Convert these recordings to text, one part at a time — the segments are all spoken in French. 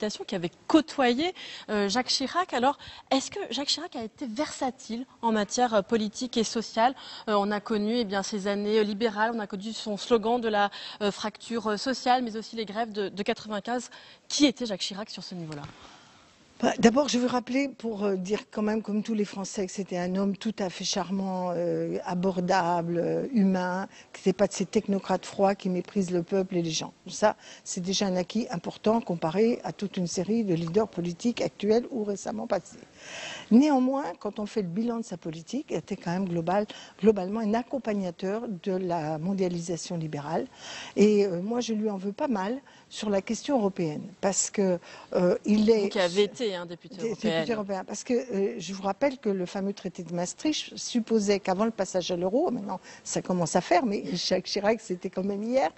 qui avait côtoyé Jacques Chirac. Alors, est-ce que Jacques Chirac a été versatile en matière politique et sociale? On a connu ses années libérales, on a connu son slogan de la fracture sociale, mais aussi les grèves de 95. Qui était Jacques Chirac sur ce niveau-là? D'abord, je veux rappeler, pour dire quand même, comme tous les Français, que c'était un homme tout à fait charmant, abordable, humain, que c'était pas de ces technocrates froids qui méprisent le peuple et les gens. Ça, c'est déjà un acquis important comparé à toute une série de leaders politiques actuels ou récemment passés. Néanmoins, quand on fait le bilan de sa politique, il était quand même globalement un accompagnateur de la mondialisation libérale. Et moi, je lui en veux pas mal sur la question européenne, parce que il est... Vous qui avez été député européen. Parce que je vous rappelle que le fameux traité de Maastricht supposait qu'avant le passage à l'euro, maintenant ça commence à faire, mais Jacques Chirac c'était quand même hier,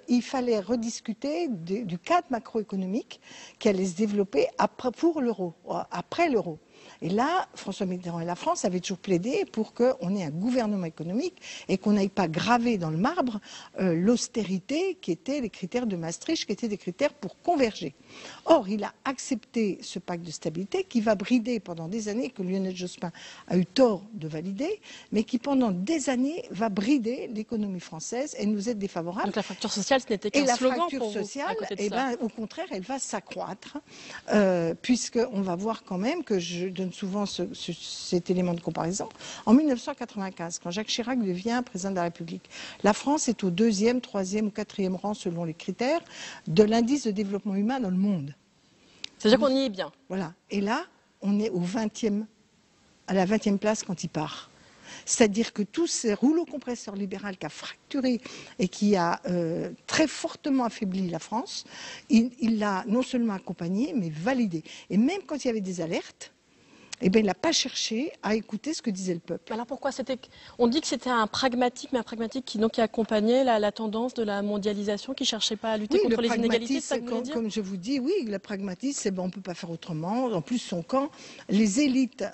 il fallait rediscuter du cadre macroéconomique qui allait se développer pour l'euro, après l'euro. Et là, François Mitterrand et la France avaient toujours plaidé pour qu'on ait un gouvernement économique et qu'on n'aille pas graver dans le marbre l'austérité qui étaient les critères de Maastricht, qui étaient des critères pour converger. Or, il a accepté ce pacte de stabilité qui va brider pendant des années, que Lionel Jospin a eu tort de valider, mais qui pendant des années va brider l'économie française et nous être défavorable. Donc la fracture sociale, ce n'était qu'un slogan pour vous. Et la fracture sociale, au contraire, elle va s'accroître, puisqu'on va voir quand même que je donne souvent cet élément de comparaison. En 1995, quand Jacques Chirac devient président de la République, la France est au 2e, 3e ou 4e rang, selon les critères, de l'indice de développement humain dans le monde. C'est-à-dire qu'on y est bien. Voilà. Et là, on est à la 20e place quand il part. C'est-à-dire que tous ces rouleaux compresseurs libéraux qui a fracturé et qui a très fortement affaibli la France, il l'a non seulement accompagné, mais validé. Et même quand il y avait des alertes, il n'a pas cherché à écouter ce que disait le peuple. Alors pourquoi on dit que c'était un pragmatique, mais un pragmatique qui accompagnait la tendance de la mondialisation, qui ne cherchait pas à lutter contre les inégalités, c'est ça que vous voulez dire ? Comme je vous dis, oui, le pragmatisme, c'est on ne peut pas faire autrement. En plus, son camp, les élites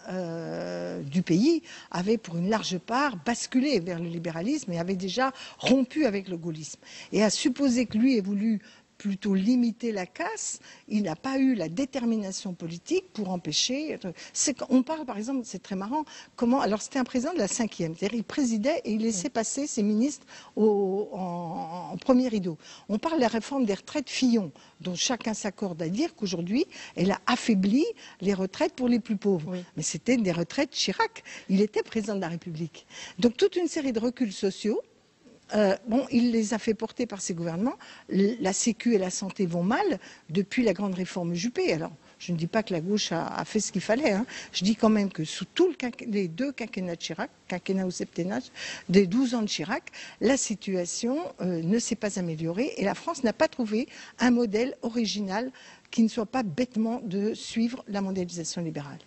du pays avaient pour une large part basculé vers le libéralisme et avaient déjà rompu avec le gaullisme. Et à supposer que lui ait voulu plutôt limiter la casse, il n'a pas eu la détermination politique pour empêcher. On parle par exemple, c'est très marrant, alors c'était un président de la 5e, c'est-à-dire il présidait et il laissait passer ses ministres en premier rideau. On parle de la réforme des retraites Fillon, dont chacun s'accorde à dire qu'aujourd'hui, elle a affaibli les retraites pour les plus pauvres. Oui. Mais c'était des retraites Chirac, il était président de la République. Donc toute une série de reculs sociaux. Il les a fait porter par ses gouvernements. La Sécu et la santé vont mal depuis la grande réforme Juppé. Alors, je ne dis pas que la gauche a fait ce qu'il fallait. Hein. Je dis quand même que sous les deux quinquennats de Chirac, quinquennat ou septennat, des 12 ans de Chirac, la situation ne s'est pas améliorée et la France n'a pas trouvé un modèle original qui ne soit pas bêtement de suivre la mondialisation libérale.